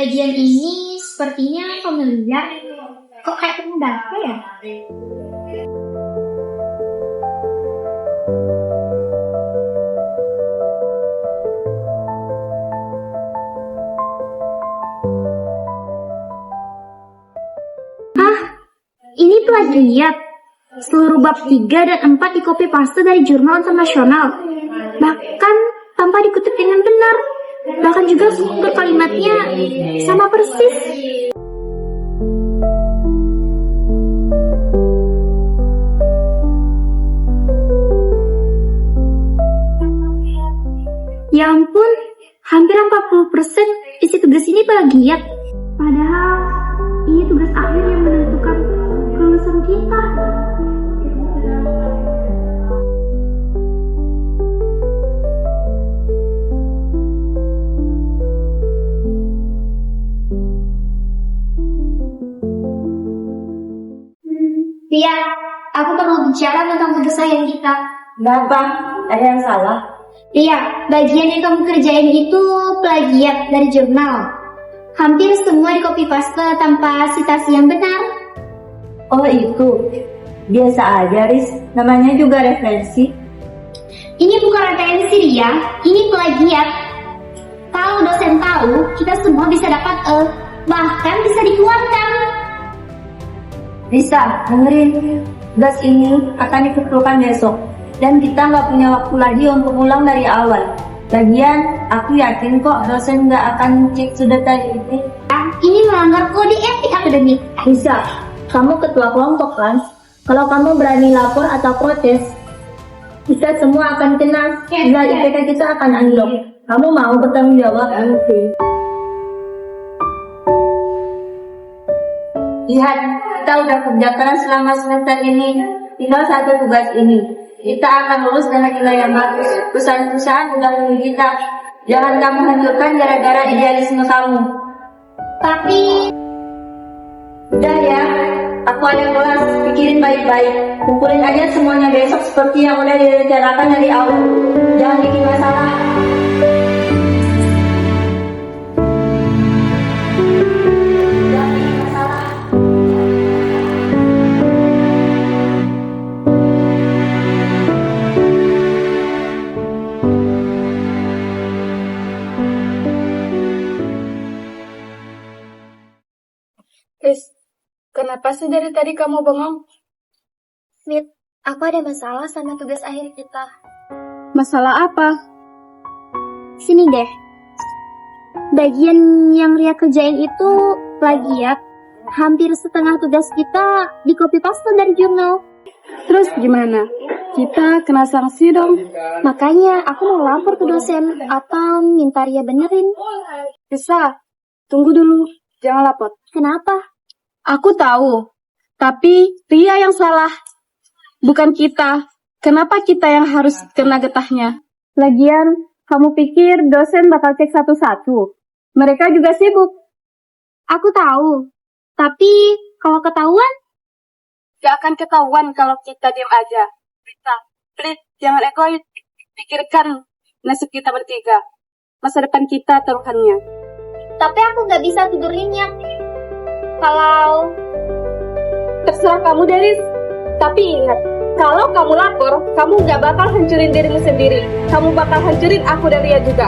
bagian ini sepertinya familiar. Kok kayak pernah baca ya? Ini plagiat. Seluruh bab 3 dan 4 di-copy paste dari jurnal internasional. Bahkan tanpa dikutip dengan benar. Bahkan juga struktur kalimatnya sama persis. Ya ampun, hampir 40% isi tugas ini plagiat. Padahal ini tugas akhir yang menentukan kelulusan kita. Tia, aku perlu bicara tentang tugas sayang kita. Kenapa? Ada yang salah? Tia, bagian yang kamu kerjain itu plagiat dari jurnal. Hampir semua di-copy paste tanpa citasi yang benar. Oh itu, biasa aja Riz, namanya juga referensi. Ini bukan referensi Ria, ini plagiat. Kalau dosen tahu, kita semua bisa dapat E, bahkan bisa dikeluarkan. Risa, dengerin, tugas ini akan dikumpulkan besok. Dan kita nggak punya waktu lagi untuk ulang dari awal. Lagian, aku yakin kok dosen nggak akan cek sudatan ini. Ini melanggar kode etik akademik. Risa, kamu ketua kelompok kan? Kalau kamu berani lapor atau protes, kita semua akan kena. Nilai IPK kita akan anjlok. Kamu mau bertanggung jawab? Lihat, kita udah kerja keras selama semester ini. Tinggal satu tugas ini. Kita akan lulus dengan nilai yang bagus. Perusahaan-perusahaan udah memilih kita. Jangan kamu hancurkan gara-gara idealisme kamu. Tapi Udah ya, aku ada kelas, pikirin baik-baik. Kumpulin aja semuanya besok seperti yang udah direncanakan dari awal. Jangan bikin masalah. Jangan bikin masalah. Chris, kenapa sih dari tadi kamu bengong? Smith, aku ada masalah sama tugas akhir kita. Masalah apa? Sini deh. Bagian yang Ria kerjain itu plagiat. Hampir setengah tugas kita di-copy paste dari jurnal. Terus gimana? Kita kena sanksi dong. Makanya aku mau lapor ke dosen atau minta Ria benerin. Bisa, tunggu dulu. Jangan lapor. Kenapa? Aku tahu, tapi Ria yang salah. Bukan kita. Kenapa kita yang harus kena getahnya? Lagian, kamu pikir dosen bakal cek satu-satu? Mereka juga sibuk. Aku tahu. Tapi kalau ketahuan, Gak akan ketahuan kalau kita diam aja. Rita, please, jangan egois. Pikirkan nasib kita bertiga. Masa depan kita taruhannya. tapi aku nggak bisa tidur nyenyak. Kalau Terserah kamu, Deris. Tapi ingat, kalau kamu lapor, kamu gak bakal hancurin dirimu sendiri. Kamu bakal hancurin aku dan Ria juga.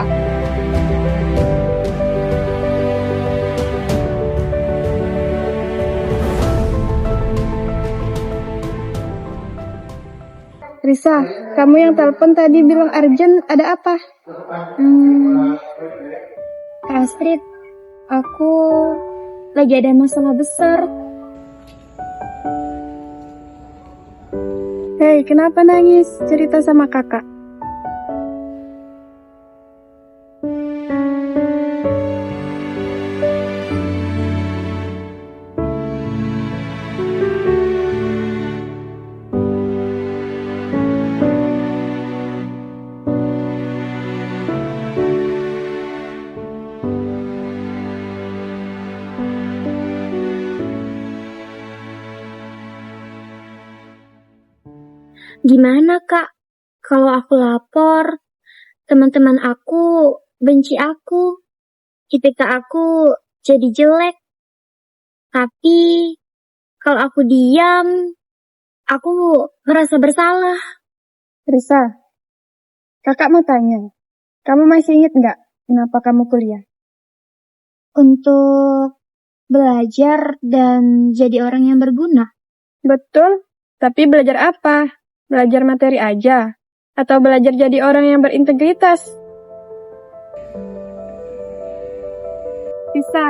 Risa, kamu yang telepon tadi bilang urgent, ada apa? Kak Astrid, aku lagi ada masalah besar. Hei, kenapa nangis? Cerita sama kakak. Gimana Kak? Kalau aku lapor, teman-teman aku benci aku. IPK aku jadi jelek. Tapi kalau aku diam, aku merasa bersalah. Risa, kakak mau tanya, kamu masih ingat nggak kenapa kamu kuliah? Untuk belajar dan jadi orang yang berguna. Betul, tapi belajar apa? Belajar materi aja? Atau belajar jadi orang yang berintegritas? Risa,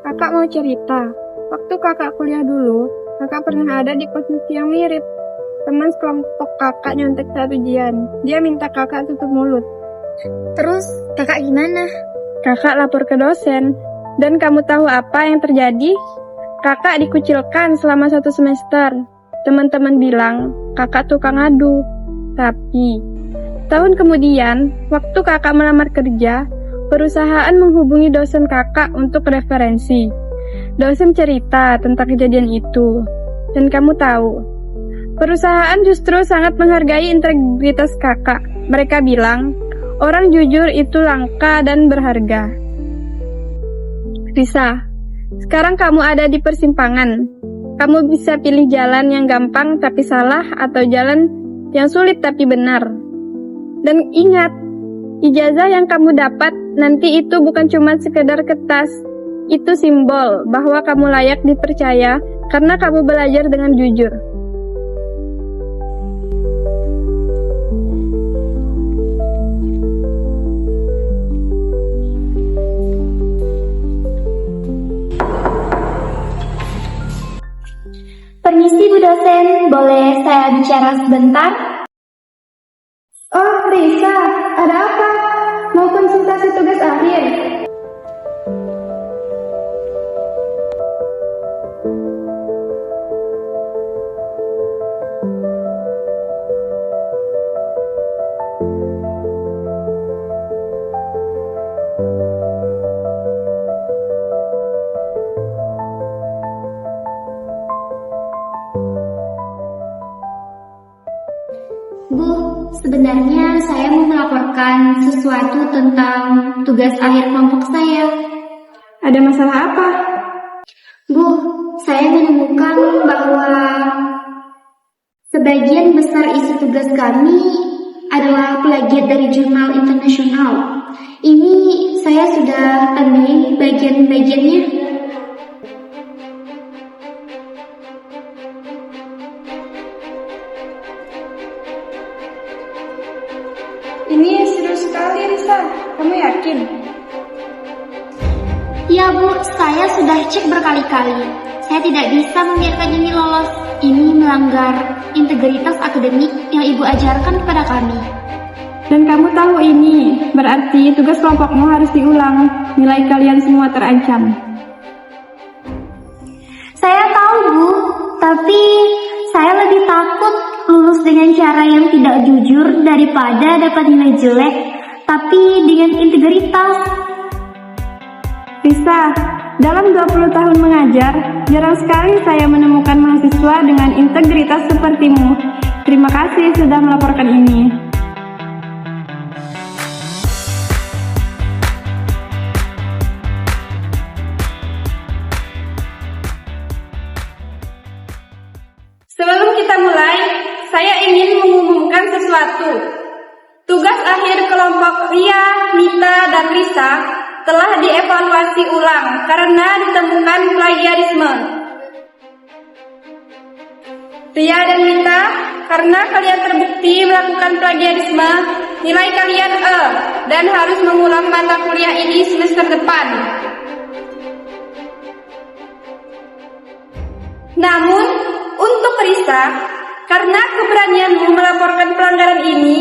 kakak mau cerita. Waktu kakak kuliah dulu, kakak pernah ada di posisi yang mirip. Teman sekelompok kakak nyontek saat ujian. Dia minta kakak tutup mulut. Terus kakak gimana? Kakak lapor ke dosen. Dan kamu tahu apa yang terjadi? Kakak dikucilkan selama 1 semester. Teman-teman bilang kakak tukang adu. Tapi, tahun kemudian, waktu kakak melamar kerja, perusahaan menghubungi dosen kakak untuk referensi. Dosen cerita tentang kejadian itu. Dan kamu tahu, perusahaan justru sangat menghargai integritas kakak. Mereka bilang, orang jujur itu langka dan berharga. Risa, sekarang kamu ada di persimpangan. Kamu bisa pilih jalan yang gampang tapi salah atau jalan yang sulit tapi benar. Dan ingat, ijazah yang kamu dapat nanti itu bukan cuma sekedar kertas. Itu simbol bahwa kamu layak dipercaya karena kamu belajar dengan jujur. Permisi Bu dosen, boleh saya bicara sebentar? Oh, Risa, ada apa? Mau konsultasi tugas akhir? Bu, sebenarnya saya mau melaporkan sesuatu tentang tugas akhir kelompok saya. Ada masalah apa? Bu, saya menemukan bahwa sebagian besar isi tugas kami adalah plagiat dari jurnal internasional. Ini saya sudah tandai bagian-bagiannya. Ini serius sekali, Risa. Kamu yakin? Ya Bu, saya sudah cek berkali-kali. Saya tidak bisa membiarkan ini lolos. Ini melanggar integritas akademik yang Ibu ajarkan kepada kami. Dan kamu tahu ini, berarti tugas kelompokmu harus diulang. Nilai kalian semua terancam. Saya tahu Bu, tapi saya lebih takut lulus dengan cara yang tidak jujur daripada dapat nilai jelek, tapi dengan integritas. Risa, dalam 20 tahun mengajar, jarang sekali saya menemukan mahasiswa dengan integritas sepertimu. Terima kasih sudah melaporkan ini. Sebelum kita mulai, saya ingin mengumumkan sesuatu. Tugas akhir kelompok Ria, Mita, dan Risa telah dievaluasi ulang karena ditemukan plagiarisme. Ria dan Mita, karena kalian terbukti melakukan plagiarisme, nilai kalian E dan harus mengulang mata kuliah ini semester depan. Namun, untuk Risa, karena keberanianmu melaporkan pelanggaran ini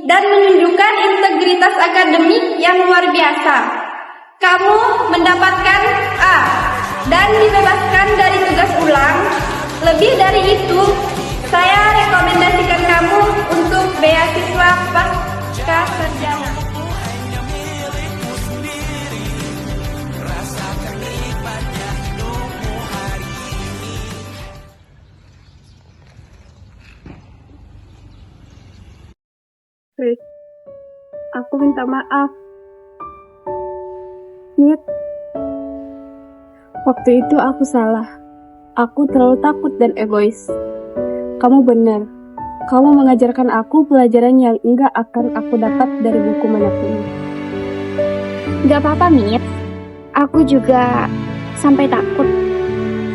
dan menunjukkan integritas akademik yang luar biasa, kamu mendapatkan A dan dibebaskan dari tugas ulang. Lebih dari itu, saya rekomendasikan kamu untuk beasiswa pasca sarjana. Chris, aku minta maaf. Nit, Waktu itu aku salah. Aku terlalu takut dan egois. Kamu benar. Kamu mengajarkan aku pelajaran yang enggak akan aku dapat dari buku manapun. Gak apa-apa, Mit. Aku juga sampai takut.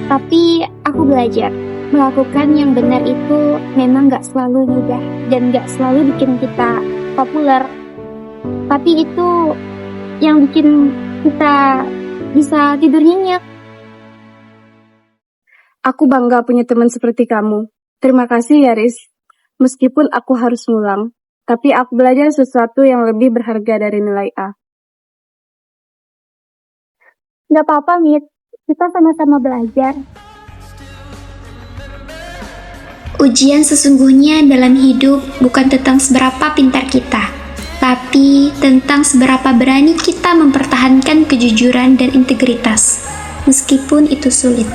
Tapi aku belajar. Melakukan yang benar itu memang gak selalu mudah dan gak selalu bikin kita populer. Tapi itu yang bikin kita bisa tidur nyenyak. Aku bangga punya teman seperti kamu. Terima kasih ya, Riz. Meskipun aku harus ngulang, tapi aku belajar sesuatu yang lebih berharga dari nilai A. Gak apa-apa, Mit. Kita sama-sama belajar. Ujian sesungguhnya dalam hidup bukan tentang seberapa pintar kita, tapi tentang seberapa berani kita mempertahankan kejujuran dan integritas, meskipun itu sulit.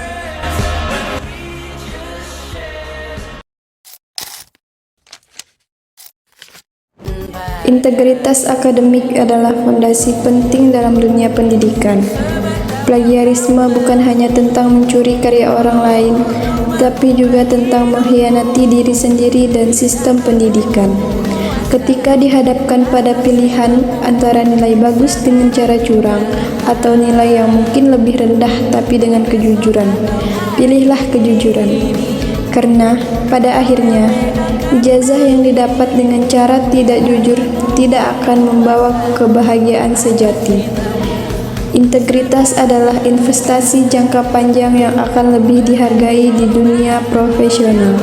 Integritas akademik adalah fondasi penting dalam dunia pendidikan. Plagiarisme bukan hanya tentang mencuri karya orang lain, tapi juga tentang mengkhianati diri sendiri dan sistem pendidikan. Ketika dihadapkan pada pilihan antara nilai bagus dengan cara curang atau nilai yang mungkin lebih rendah tapi dengan kejujuran, pilihlah kejujuran. Karena pada akhirnya, ijazah yang didapat dengan cara tidak jujur tidak akan membawa kebahagiaan sejati. Integritas adalah investasi jangka panjang yang akan lebih dihargai di dunia profesional.